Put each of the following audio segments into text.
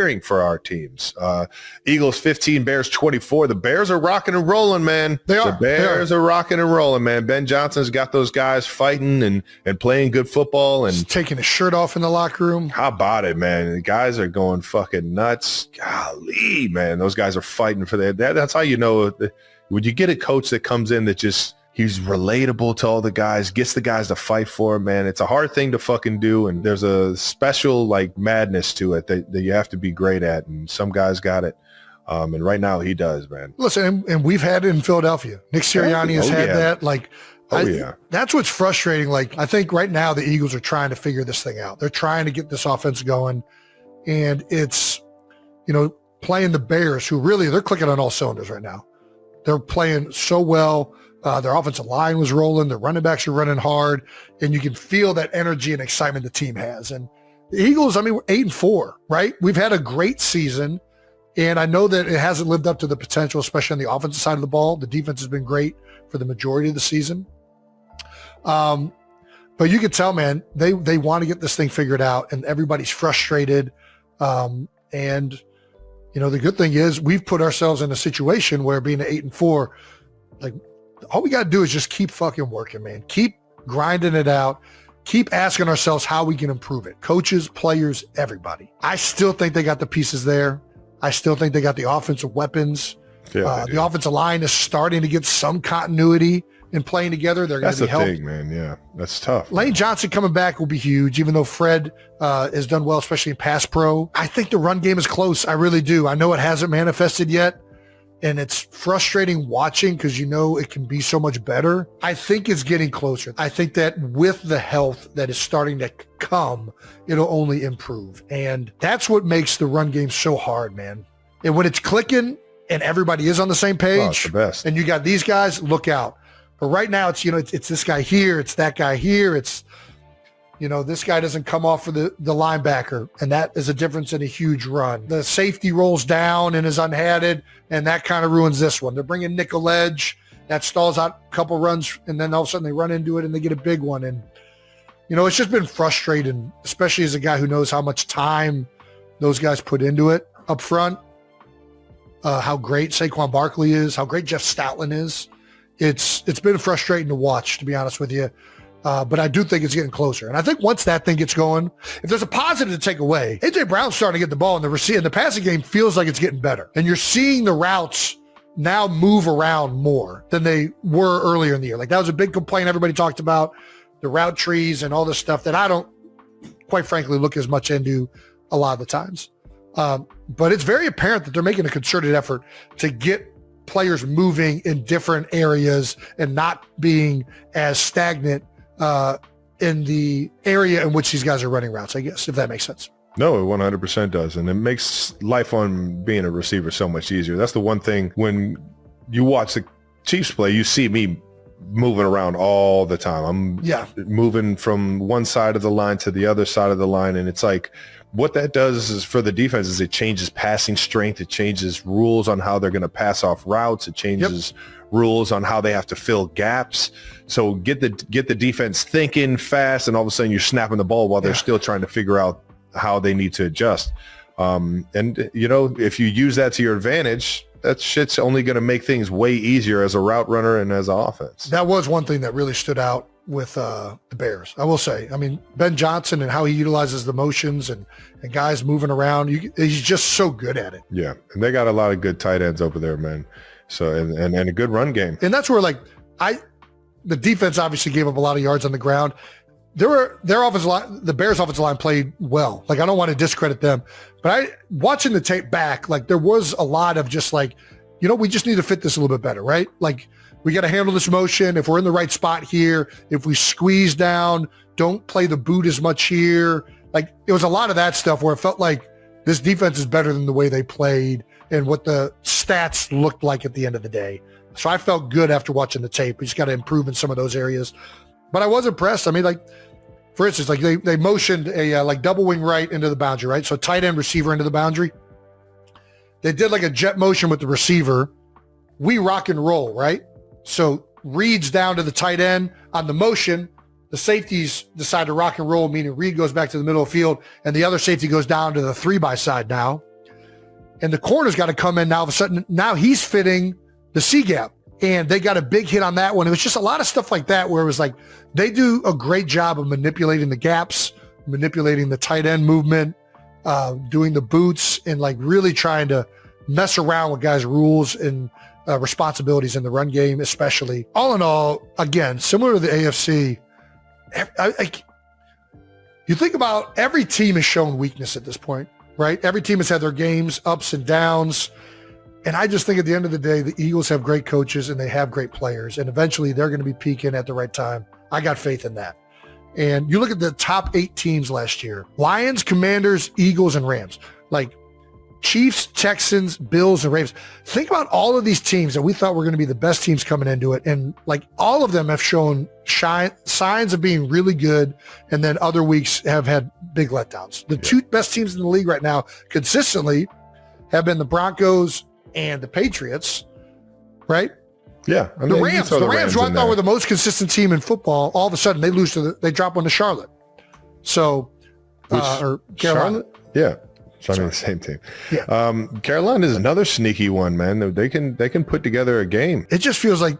cheering for our teams. Eagles 15, Bears 24. The Bears are rocking and rolling, man. They are. The Bears are rocking and rolling, man. Ben Johnson's got those guys fighting and playing good football. And he's taking his shirt off in the locker room. How about it, man? The guys are going fucking nuts. Golly, man. Those guys are fighting for that. That's how you know when you get a coach that comes in that just – he's relatable to all the guys, gets the guys to fight for him, man. It's a hard thing to fucking do, and there's a special, like, madness to it that you have to be great at, and some guys got it. And right now he does, man. Listen, and we've had it in Philadelphia. Nick Sirianni has had that. Like, that's what's frustrating. Like, I think right now the Eagles are trying to figure this thing out. They're trying to get this offense going, and it's, playing the Bears, who really, they're clicking on all cylinders right now. They're playing so well. Their offensive line was rolling. Their running backs are running hard. And you can feel that energy and excitement the team has. And the Eagles, we're 8-4, right? We've had a great season. And I know that it hasn't lived up to the potential, especially on the offensive side of the ball. The defense has been great for the majority of the season. But you can tell, man, they want to get this thing figured out. And everybody's frustrated. And the good thing is we've put ourselves in a situation where being an 8-4, like, all we got to do is just keep fucking working, man. Keep grinding it out. Keep asking ourselves how we can improve it. Coaches, players, everybody. I still think they got the pieces there. I still think they got the offensive weapons. Yeah, the offensive line is starting to get some continuity in playing together. They're going to be helped. That's the thing, man. Yeah, that's tough. Lane Johnson coming back will be huge, even though Fred has done well, especially in pass pro. I think the run game is close. I really do. I know it hasn't manifested yet. And it's frustrating watching because it can be so much better. I think it's getting closer. I think that with the health that is starting to come, it'll only improve. And that's what makes the run game so hard, man. And when it's clicking and everybody is on the same page, it's the best. And you got these guys, look out. But right now it's, it's this guy here, it's that guy here, it's, this guy doesn't come off for the linebacker, and that is a difference in a huge run. The safety rolls down and is unhatted, and that kind of ruins this one. They're bringing nickel edge. That stalls out a couple runs, and then all of a sudden they run into it and they get a big one. And, it's just been frustrating, especially as a guy who knows how much time those guys put into it up front, how great Saquon Barkley is, how great Jeff Stoutland is. It's been frustrating to watch, to be honest with you. But I do think it's getting closer. And I think once that thing gets going, if there's a positive to take away, A.J. Brown's starting to get the ball in the passing game feels like it's getting better. And you're seeing the routes now move around more than they were earlier in the year. Like, that was a big complaint everybody talked about, the route trees and all this stuff that I don't, quite frankly, look as much into a lot of the times. But it's very apparent that they're making a concerted effort to get players moving in different areas and not being as stagnant in the area in which these guys are running routes, I guess, if that makes sense. No, it 100% does. And it makes life on being a receiver so much easier. That's the one thing when you watch the Chiefs play, you see me moving around all the time. I'm moving from one side of the line to the other side of the line. And it's like, what that does is for the defense is it changes passing strength. It changes rules on how they're going to pass off routes. It changes rules on how they have to fill gaps. So get the defense thinking fast, and all of a sudden you're snapping the ball while they're still trying to figure out how they need to adjust. And if you use that to your advantage, that shit's only going to make things way easier as a route runner and as an offense. That was one thing that really stood out with the Bears, I will say. Ben Johnson and how he utilizes the motions and guys moving around, he's just so good at it. Yeah, and they got a lot of good tight ends over there, man. So and a good run game. And that's where the defense obviously gave up a lot of yards on the ground. Their offensive line, the Bears offensive line played well. Like, I don't want to discredit them, but watching the tape back, like, there was a lot of just like, we just need to fit this a little bit better, right? Like, we got to handle this motion. If we're in the right spot here, if we squeeze down, don't play the boot as much here. Like, it was a lot of that stuff where it felt like this defense is better than the way they played and what the stats looked like at the end of the day. So I felt good after watching the tape. We just got to improve in some of those areas. But I was impressed. For instance, like they motioned a double wing right into the boundary, right? So tight end receiver into the boundary. They did like a jet motion with the receiver. We rock and roll, right? So reads down to the tight end on the motion. the safeties decide to rock and roll, meaning Reed goes back to the middle of the field and the other safety goes down to the 3-by side now. And the corner's got to come in now. All of a sudden, now he's fitting the C gap. And they got a big hit on that one. It was just a lot of stuff like that where it was like they do a great job of manipulating the gaps, manipulating the tight end movement, doing the boots, and like really trying to mess around with guys' rules and responsibilities in the run game, especially. All in all, again, similar to the AFC, you think about every team has shown weakness at this point, right? Every team has had their games, ups and downs. And I just think at the end of the day, the Eagles have great coaches and they have great players. And eventually they're going to be peaking at the right time. I got faith in that. And you look at the top 8 teams last year: Lions, Commanders, Eagles, and Rams. Like Chiefs, Texans, Bills, and Ravens. Think about all of these teams that we thought were going to be the best teams coming into it. And like all of them have shown signs of being really good. And then other weeks have had big letdowns. The 2 best teams in the league right now consistently have been the Broncos and the Patriots, right? Yeah. I mean, the Rams who I thought were the most consistent team in football, all of a sudden they drop one to Charlotte. So, or Carolina. Charlotte? Yeah. I mean, the same team. Yeah. Carolina is another sneaky one, man. They can put together a game. It just feels like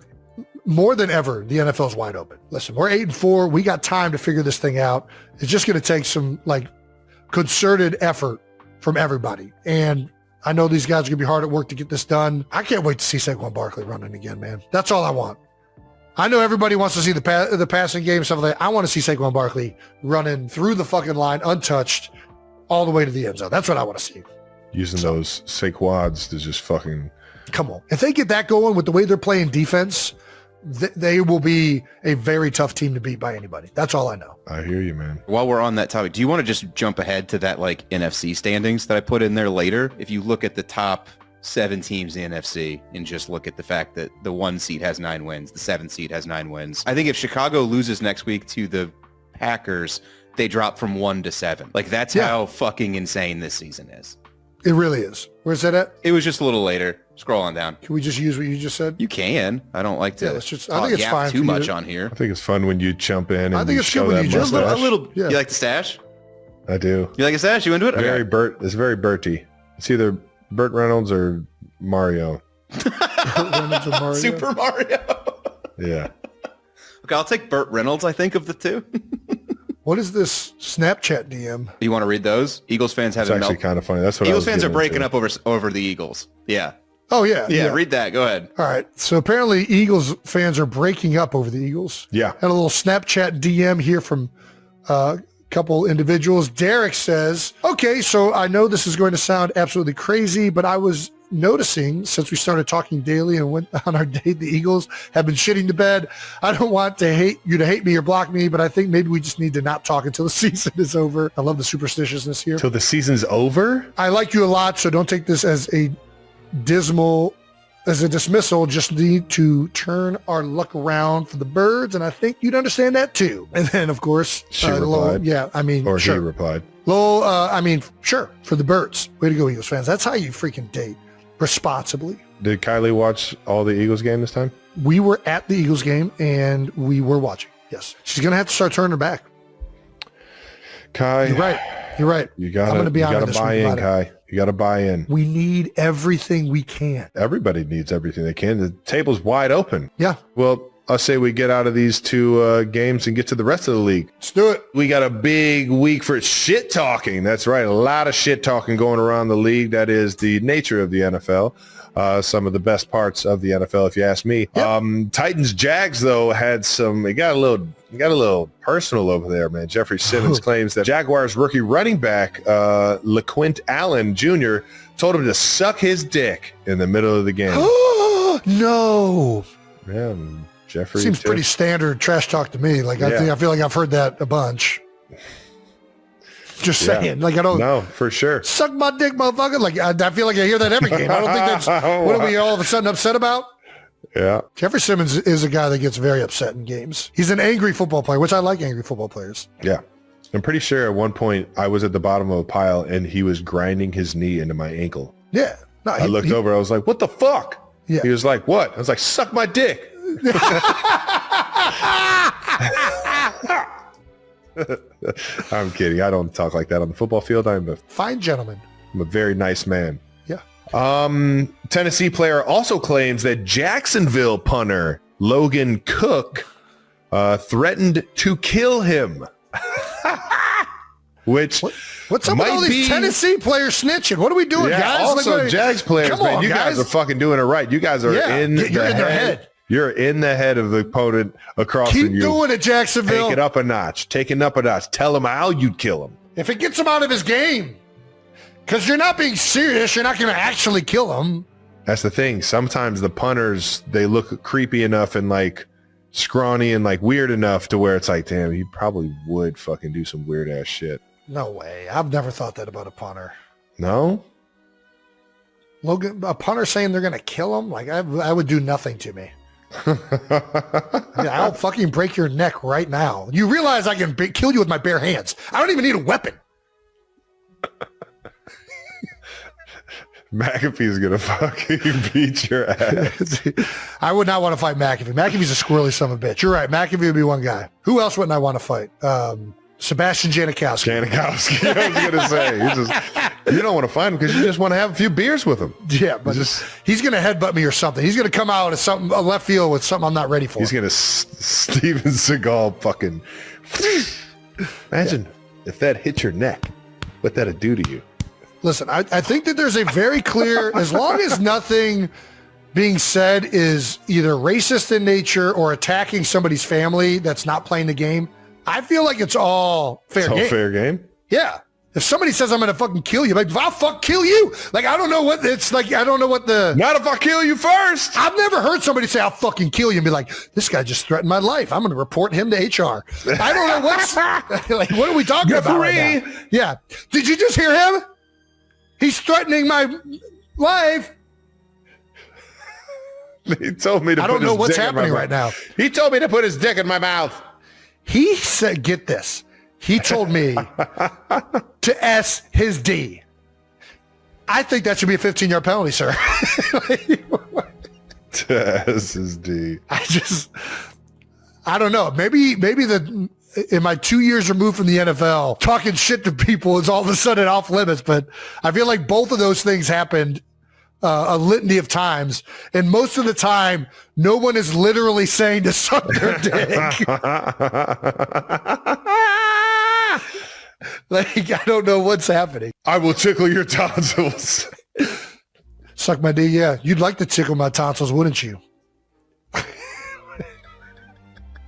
more than ever, the NFL is wide open. Listen, we're 8-4. We got time to figure this thing out. It's just going to take some like concerted effort from everybody. And I know these guys are going to be hard at work to get this done. I can't wait to see Saquon Barkley running again, man. That's all I want. I know everybody wants to see the passing game, stuff like that. I want to see Saquon Barkley running through the fucking line untouched all the way to the end zone. That's what I want to see. Using those Saquads to just fucking... Come on. If they get that going with the way they're playing defense, they will be a very tough team to beat by anybody. That's all I know. I hear you, man. While we're on that topic, do you want to just jump ahead to that like NFC standings that I put in there later? If you look at the top 7 teams in the NFC and just look at the fact that the 1 seed has 9 wins, the 7th seed has 9 wins. I think if Chicago loses next week to the Packers, they drop from 1 to 7. Like that's how fucking insane this season is. It really is. Where's that at? It was just a little later. Scroll on down. Can we just use what you just said? You can. I don't like to. I think it's fine too much on here. I think it's fun when you jump in and I think it's good when you just a little. Yeah. You like the stash? I do. You like a stash? You into it? Very Bert. It's very Berty. It's either Burt Reynolds or Mario. Reynolds or Mario. Super Mario. Yeah. Okay, I'll take Burt Reynolds. I think of the 2. What is this Snapchat DM? You want to read those? Eagles fans have It's actually kind of funny. That's what Eagles fans are breaking up over the Eagles. Yeah. Oh, yeah. Yeah, read that. Go ahead. All right. So apparently Eagles fans are breaking up over the Eagles. Yeah. Had a little Snapchat DM here from a couple individuals. Derek says, okay, so I know this is going to sound absolutely crazy, but I was noticing since we started talking daily and went on our date, the Eagles have been shitting the bed. I don't want to hate me or block me, but I think maybe we just need to not talk until the season is over. I love the superstitiousness here. Till the season's over? I like you a lot, so don't take this as a dismissal. Just need to turn our luck around for the birds, and I think you'd understand that too. And then, of course, she replied. Or sure. He replied. Sure, for the birds. Way to go, Eagles fans. That's how you freaking date. Responsibly. Did Kylie watch all the Eagles game this time? We were at the Eagles game and we were watching. Yes. She's going to have to start turning her back. Kai. You're right. You got to buy in, Kai. You got to buy in. We need everything we can. Everybody needs everything they can. The table's wide open. Yeah. Well, I'll say we get out of these 2 games and get to the rest of the league. Let's do it. We got a big week for shit talking. That's right. A lot of shit talking going around the league. That is the nature of the NFL. Some of the best parts of the NFL, if you ask me. Yep. Titans Jags, though, had some, it got a little personal over there, man. Jeffrey Simmons claims that Jaguars rookie running back, LaQuint Allen Jr., told him to suck his dick in the middle of the game. No. Man. Jeffrey seems pretty standard trash talk to me. Like I feel like I've heard that a bunch. Just saying. Like I don't. No, for sure. Suck my dick, motherfucker. Like I feel like I hear that every game. I don't think that's what are we all of a sudden upset about. Yeah. Jeffrey Simmons is a guy that gets very upset in games. He's an angry football player, which I like angry football players. Yeah. I'm pretty sure at one point I was at the bottom of a pile and he was grinding his knee into my ankle. Yeah. No, I looked over. I was like, what the fuck? Yeah. He was like, what? I was like, suck my dick. I'm kidding. I don't talk like that on the football field. I'm a fine gentleman. I'm a very nice man. Yeah. Tennessee player also claims that Jacksonville punter Logan Cook threatened to kill him. Which what's up with all these Tennessee players snitching? What are we doing, guys? Also, Jags players, man, you guys are fucking doing it right. You guys are in their head. You're in the head of the opponent across from you. Keep doing it, Jacksonville. Take it up a notch. Taking up a notch. Tell him how you'd kill him. If it gets him out of his game, because you're not being serious, you're not going to actually kill him. That's the thing. Sometimes the punters, they look creepy enough and like scrawny and like weird enough to where it's like, damn, he probably would fucking do some weird ass shit. No way. I've never thought that about a punter. No? Logan, a punter saying they're going to kill him? Like, I would do nothing to me. I'll fucking break your neck right now. You realize I can kill you with my bare hands. I don't even need a weapon. McAfee's going to fucking beat your ass. I would not want to fight McAfee. McAfee's a squirrely son of a bitch. You're right. McAfee would be one guy. Who else wouldn't I want to fight? Sebastian Janikowski. I was going to say. You don't want to fight him because you just want to have a few beers with him. Yeah, but he's going to headbutt me or something. He's going to come out as a left field with something I'm not ready for. He's going to Steven Seagal fucking. Imagine if that hit your neck, what that'd do to you. Listen, I think that there's a very clear, as long as nothing being said is either racist in nature or attacking somebody's family that's not playing the game, I feel like it's all fair game. It's all fair game? Yeah. If somebody says I'm going to fucking kill you, like, I'll fuck kill you. Like, I don't know what it's like. I don't know what the... Not if I kill you first. I've never heard somebody say I'll fucking kill you and be like, this guy just threatened my life. I'm going to report him to HR. I don't know what's... like, what are we talking about right now? Yeah. Did you just hear him? He's threatening my life. He told me to I don't know what's happening right now. He told me to put his dick in my mouth. He said, get this. He told me to S his D. I think that should be a 15-yard penalty, sir. To S his D. I don't know. Maybe in my 2 years removed from the NFL, talking shit to people is all of a sudden off limits, but I feel like both of those things happened a litany of times, and most of the time, no one is literally saying to suck their dick. Like, I don't know what's happening. I will tickle your tonsils. Suck my dick, yeah. You'd like to tickle my tonsils, wouldn't you?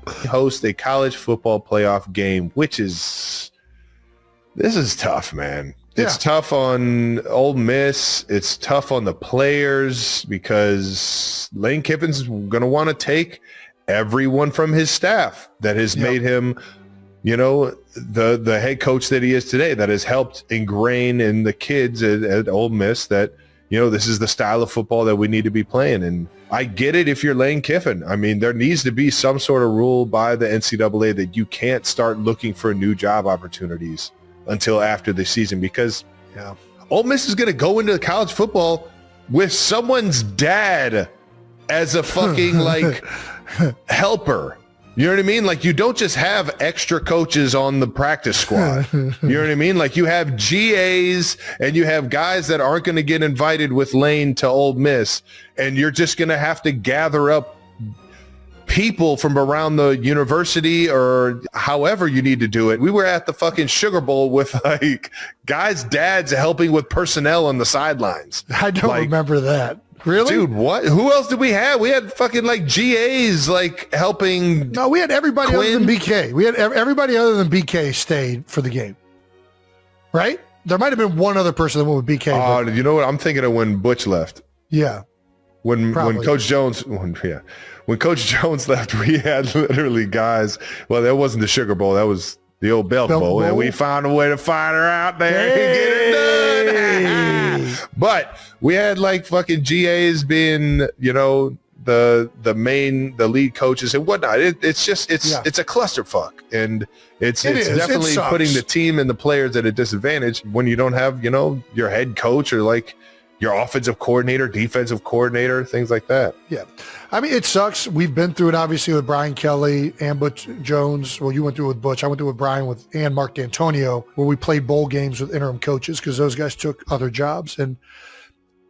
Host a college football playoff game, this is tough, man. It's tough on Ole Miss. It's tough on the players because Lane Kiffin's going to want to take everyone from his staff that has made him, the head coach that he is today, that has helped ingrain in the kids at Ole Miss that, this is the style of football that we need to be playing. And I get it if you're Lane Kiffin. I mean, there needs to be some sort of rule by the NCAA that you can't start looking for new job opportunities until after the season, because Ole Miss is going to go into college football with someone's dad as a fucking helper. You know what I mean? Like, you don't just have extra coaches on the practice squad. You know what I mean? Like, you have GAs and you have guys that aren't going to get invited with Lane to Ole Miss, and you're just going to have to gather up people from around the university or however you need to do it. We were at the fucking Sugar Bowl with guys' dads helping with personnel on the sidelines. I don't remember that. Really? Dude, what? Who else did we have? We had fucking GAs helping. No, we had everybody other than BK. We had everybody other than BK stayed for the game. Right? There might have been one other person that went with BK. Oh, you know what? I'm thinking of when Butch left. Yeah. When Coach Jones, when Coach Jones left, we had literally guys. Well, that wasn't the Sugar Bowl. That was the old Belt Bowl, and we found a way to find her out there and get it done. But we had fucking GAs being, the lead coaches and whatnot. It's a clusterfuck, and it's definitely putting the team and the players at a disadvantage when you don't have your head coach or your offensive coordinator, defensive coordinator, things like that. Yeah. I mean, it sucks. We've been through it, obviously, with Brian Kelly and Butch Jones. Well, you went through it with Butch. I went through it with Brian and Mark D'Antonio, where we played bowl games with interim coaches because those guys took other jobs. And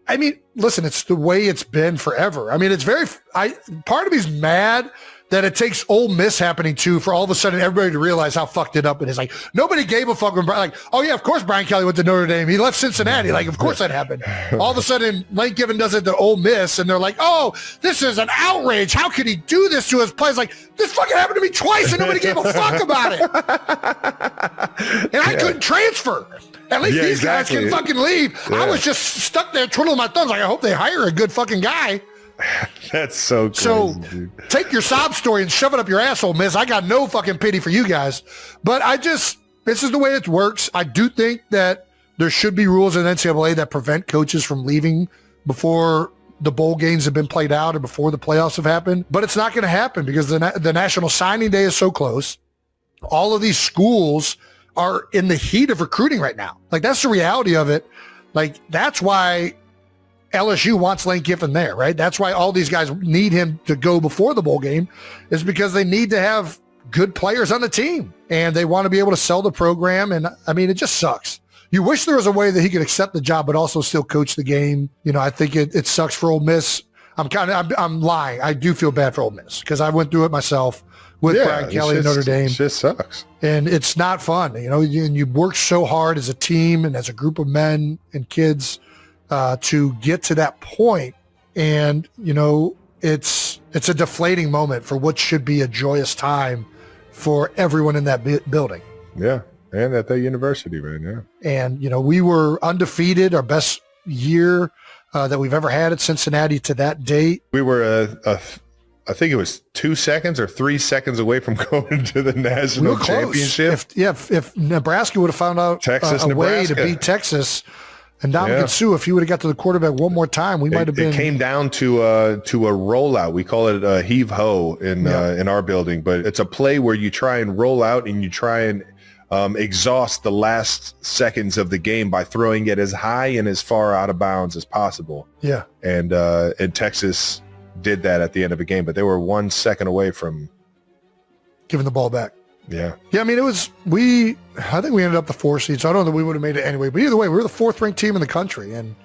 I mean, listen, it's the way it's been forever. I mean, it's part of me's mad that it takes Ole Miss happening too for all of a sudden everybody to realize how fucked it up it is. Like, nobody gave a fuck when Brian, like, oh yeah, of course Brian Kelly went to Notre Dame. He left Cincinnati. Like, of course that happened. All of a sudden, Lane Kiffin does it to Ole Miss, and they're like, oh, this is an outrage. How could he do this to his players? Like, this fucking happened to me twice, and nobody gave a fuck about it. And I couldn't transfer. At least these guys can fucking leave. Yeah. I was just stuck there twiddling my thumbs like, I hope they hire a good fucking guy. That's so crazy, so dude. Take your sob story and shove it up your asshole, Miss. I got no fucking pity for you guys. But this is the way it works. I do think that there should be rules in NCAA that prevent coaches from leaving before the bowl games have been played out or before the playoffs have happened. But it's not going to happen because the National Signing Day is so close. All of these schools are in the heat of recruiting right now. Like, that's the reality of it. Like, that's why LSU wants Lane Kiffin there, right? That's why all these guys need him to go before the bowl game, is because they need to have good players on the team and they want to be able to sell the program. And I mean, it just sucks. You wish there was a way that he could accept the job, but also still coach the game. You know, I think it sucks for Ole Miss. I'm lying. I do feel bad for Ole Miss because I went through it myself with Brian Kelly and Notre Dame. It just sucks. And it's not fun. You know, you work so hard as a team and as a group of men and kids to get to that point. And, you know, it's a deflating moment for what should be a joyous time for everyone in that building. Yeah. And at that university right now. And, you know, we were undefeated, our best year that we've ever had at Cincinnati to that date. We were, I think it was 2 seconds or 3 seconds away from going to the national championship. If Nebraska would have found out a way to beat Texas, and Dominican Sue, if he would have got to the quarterback one more time, we might have been. It came down to a rollout. We call it a heave ho in our building, but it's a play where you try and roll out and you try and exhaust the last seconds of the game by throwing it as high and as far out of bounds as possible. Yeah, and Texas did that at the end of the game, but they were 1 second away from giving the ball back. Yeah. I mean, I think we ended up the 4 seed, so I don't know that we would have made it anyway. But either way, we were the 4th ranked team in the country, and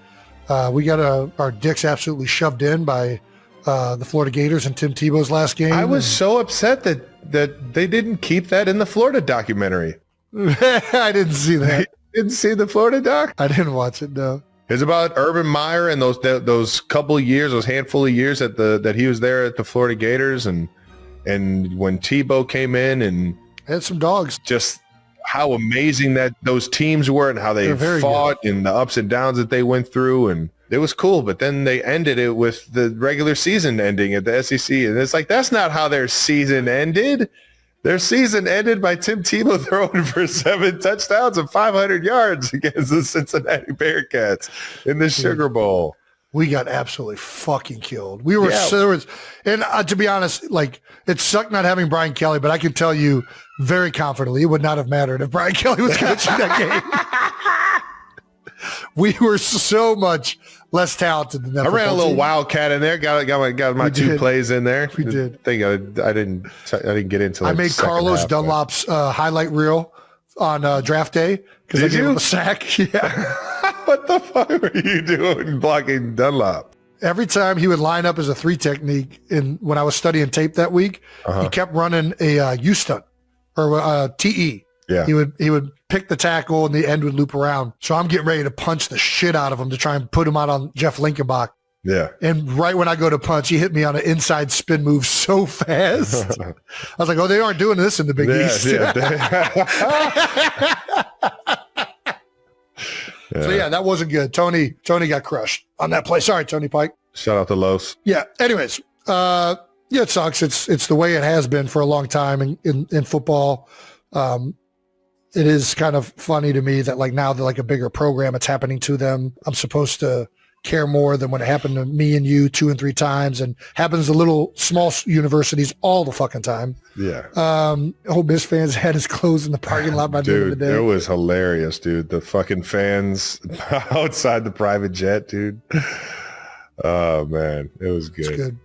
we got our dicks absolutely shoved in by the Florida Gators in Tim Tebow's last game. I was so upset that they didn't keep that in the Florida documentary. I didn't see that. You didn't see the Florida doc? I didn't watch it, no. It's about Urban Meyer and those couple of years, those handful of years that he was there at the Florida Gators, and when Tebow came in and had some dogs. Just how amazing that those teams were and how they fought and the ups and downs that they went through, and it was cool. But then they ended it with the regular season ending at the SEC, and it's like, that's not how their season ended. Their season ended by Tim Tebow throwing for 7 touchdowns and 500 yards against the Cincinnati Bearcats in the Sugar Bowl. We got absolutely fucking killed. We were and to be honest, like, it sucked not having Brian Kelly, but I can tell you very confidently it would not have mattered if Brian Kelly was coaching that game. We were so much less talented than that. I ran a little wildcat in there. Got my 2 plays in there. We did. I didn't get into. I made Carlos Dunlop's highlight reel on draft day because I gave him a sack. Yeah. What the fuck were you doing blocking Dunlop? Every time he would line up as a 3 technique, when I was studying tape that week, he kept running a U-stunt or a TE. Yeah. He would pick the tackle and the end would loop around. So I'm getting ready to punch the shit out of him to try and put him out on Jeff Linkenbach. Yeah. And right when I go to punch, he hit me on an inside spin move so fast. I was like, oh, they aren't doing this in the Big East. So yeah, that wasn't good. Tony got crushed on that play. Sorry, Tony Pike. Shout out to Los. Yeah. Anyways, it sucks. It's the way it has been for a long time in football. It is kind of funny to me that, like, now they're like a bigger program. It's happening to them. I'm supposed to care more than when it happened to me and you 2 and 3 times, and happens to little small universities all the fucking time. Yeah. Ole Miss fans had his clothes in the parking lot by the end of the day. It was hilarious, dude. The fucking fans outside the private jet, dude. Oh man, it was good. It's good.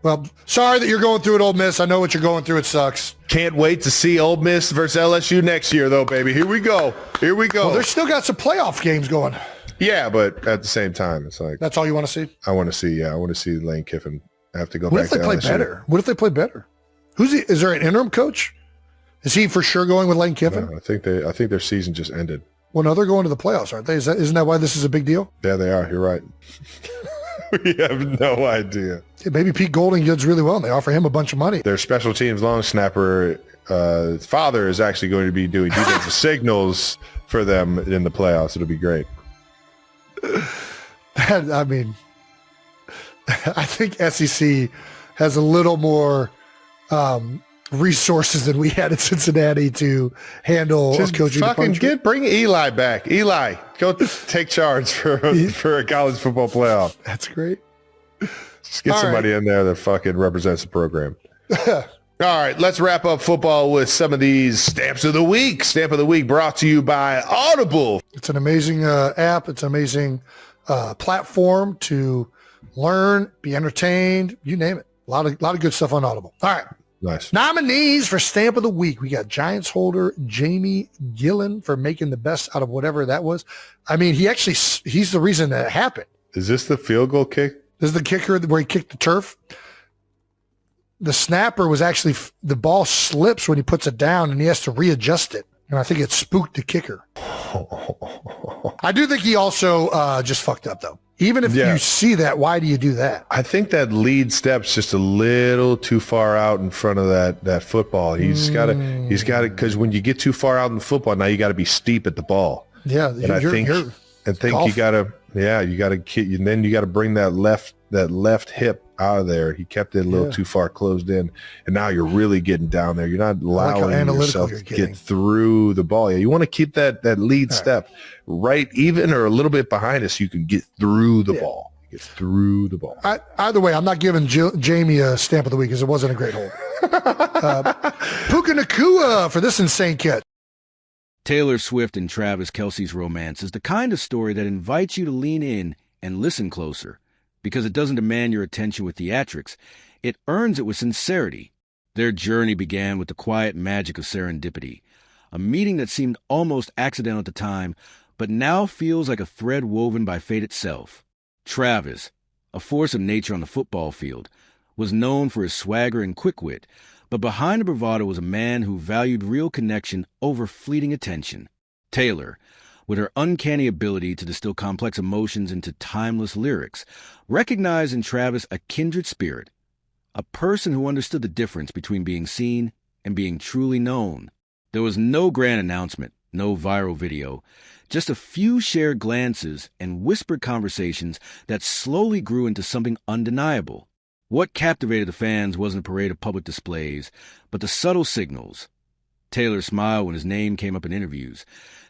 Well, sorry that you're going through it, Ole Miss. I know what you're going through. It sucks. Can't wait to see Ole Miss versus LSU next year, though, baby. Here we go. Well, they're still got some playoff games going. Yeah, but at the same time, it's like that's all you want to see. I want to see Lane Kiffin have to go what back to LSU. What if they play better? What if they play better? Is there an interim coach? Is he for sure going with Lane Kiffin? No, I think their season just ended. Well, no, they're going to the playoffs, aren't they? Isn't that why this is a big deal? Yeah, they are. You're right. We have no idea. Yeah, maybe Pete Golding does really well, and they offer him a bunch of money. Their special teams long snapper father is actually going to be doing defensive signals for them in the playoffs. It'll be great. I mean, I think SEC has a little more resources than we had in Cincinnati to handle just coaching. Bring Eli back. Eli, go take charge for a college football playoff. That's great. Just get somebody in there that fucking represents the program. All right, let's wrap up football with some of these stamps of the week. Stamp of the week brought to you by Audible. It's an amazing app. It's an amazing platform to learn, be entertained, you name it. A lot of good stuff on Audible. All right. Nice. Nominees for Stamp of the Week. We got Giants holder Jamie Gillen for making the best out of whatever that was. I mean, he's the reason that happened. Is this the field goal kick? This is the kicker where he kicked the turf. The snapper was actually, the ball slips when he puts it down and he has to readjust it. And I think it spooked the kicker. I do think he also just fucked up, though. Even if you see that, why do you do that? I think that lead step's just a little too far out in front of that football. He's got to, because when you get too far out in the football, now you got to be steep at the ball. Yeah. And I think you got to, you got to, and then you got to bring that left hip out of there. He kept it a little too far closed in, and now you're really getting down there. You're not allowing yourself to get through the ball. Yeah, you want to keep that lead step right even or a little bit behind us so you can get through the ball. Get through the ball. Either way, I'm not giving Jamie a Stamp of the Week because it wasn't a great hold. Puka Nakua for this insane catch. Taylor Swift and Travis Kelce's romance is the kind of story that invites you to lean in and listen closer. Because it doesn't demand your attention with theatrics, it earns it with sincerity. Their journey began with the quiet magic of serendipity, a meeting that seemed almost accidental at the time, but now feels like a thread woven by fate itself. Travis, a force of nature on the football field, was known for his swagger and quick wit, but behind the bravado was a man who valued real connection over fleeting attention. Taylor, with her uncanny ability to distill complex emotions into timeless lyrics, recognized in Travis a kindred spirit, a person who understood the difference between being seen and being truly known. There was no grand announcement, no viral video, just a few shared glances and whispered conversations that slowly grew into something undeniable. What captivated the fans wasn't a parade of public displays, but the subtle signals. Taylor smiled when his name came up in interviews.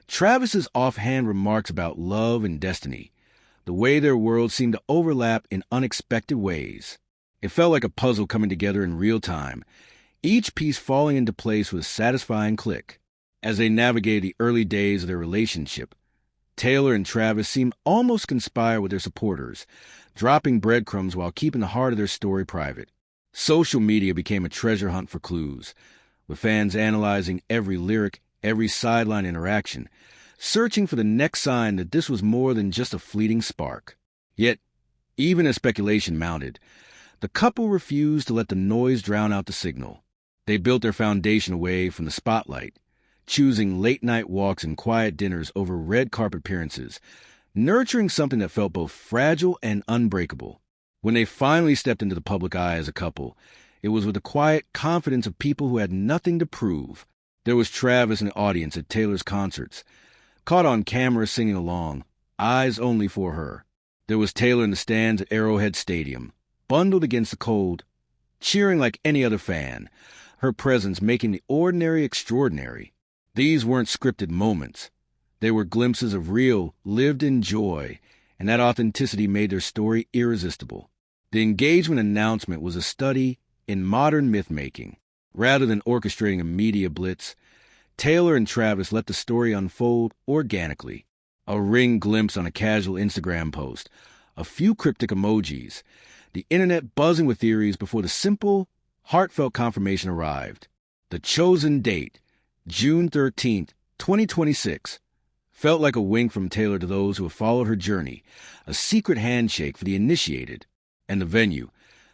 Travis's offhand remarks about love and destiny, the way their worlds seemed to overlap in unexpected ways. It felt like a puzzle coming together in real time, each piece falling into place with a satisfying click. As they navigated the early days of their relationship, Taylor and Travis seemed almost conspire with their supporters, dropping breadcrumbs while keeping the heart of their story private. Social media became a treasure hunt for clues, with fans analyzing every lyric, every sideline interaction, searching for the next sign that this was more than just a fleeting spark. Yet, even as speculation mounted, the couple refused to let the noise drown out the signal. They built their foundation away from the spotlight, choosing late-night walks and quiet dinners over red carpet appearances, nurturing something that felt both fragile and unbreakable. When they finally stepped into the public eye as a couple, it was with the quiet confidence of people who had nothing to prove. There was Travis in the audience at Taylor's concerts, caught on camera singing along, eyes only for her. There was Taylor in the stands at Arrowhead Stadium, bundled against the cold, cheering like any other fan, her presence making the ordinary extraordinary. These weren't scripted moments. They were glimpses of real, lived-in joy, and that authenticity made their story irresistible. The engagement announcement was a study in modern myth-making. Rather than orchestrating a media blitz, Taylor and Travis let the story unfold organically. A ring glimpse on a casual Instagram post, a few cryptic emojis, the internet buzzing with theories before the simple, heartfelt confirmation arrived. The chosen date, June 13th, 2026, felt like a wink from Taylor to those who have followed her journey, a secret handshake for the initiated. And the venue,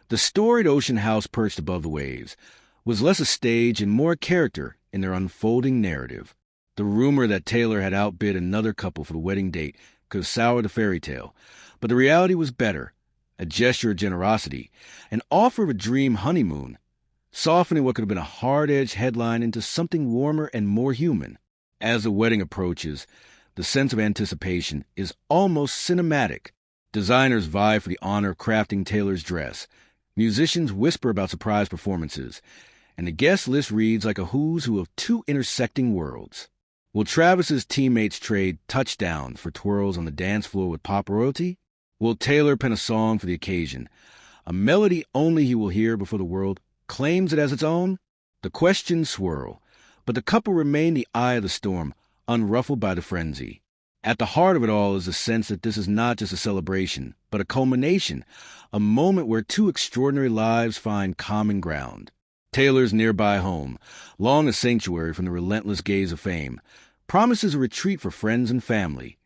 the storied ocean house perched above the waves, was less a stage and more a character in their unfolding narrative. The rumor that Taylor had outbid another couple for the wedding date could have soured the fairy tale, but the reality was better, a gesture of generosity, an offer of a dream honeymoon, softening what could have been a hard-edged headline into something warmer and more human. As the wedding approaches, the sense of anticipation is almost cinematic. Designers vie for the honor of crafting Taylor's dress. Musicians whisper about surprise performances, and the guest list reads like a who's who of two intersecting worlds. Will Travis's teammates trade touchdowns for twirls on the dance floor with pop royalty? Will Taylor pen a song for the occasion, a melody only he will hear before the world claims it as its own? The questions swirl, but the couple remain the eye of the storm, unruffled by the frenzy. At the heart of it all is the sense that this is not just a celebration, but a culmination, a moment where two extraordinary lives find common ground. Taylor's nearby home, long a sanctuary from the relentless gaze of fame, promises a retreat for friends and family,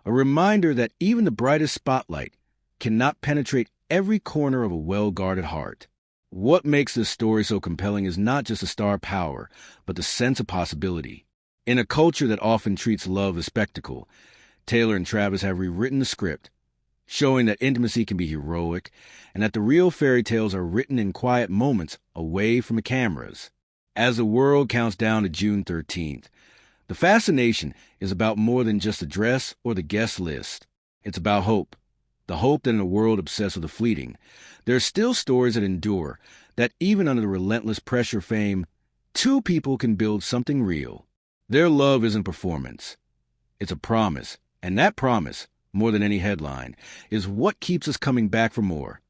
a reminder that even the brightest spotlight cannot penetrate every corner of a well-guarded heart. What makes this story so compelling is not just the star power, but the sense of possibility. In a culture that often treats love as spectacle, Taylor and Travis have rewritten the script, showing that intimacy can be heroic and that the real fairy tales are written in quiet moments away from the cameras. As the world counts down to June 13th, the fascination is about more than just the dress or the guest list. It's about hope. The hope that in a world obsessed with the fleeting, there are still stories that endure, that even under the relentless pressure of fame, two people can build something real. Their love isn't performance. It's a promise, and that promise, more than any headline, is what keeps us coming back for more.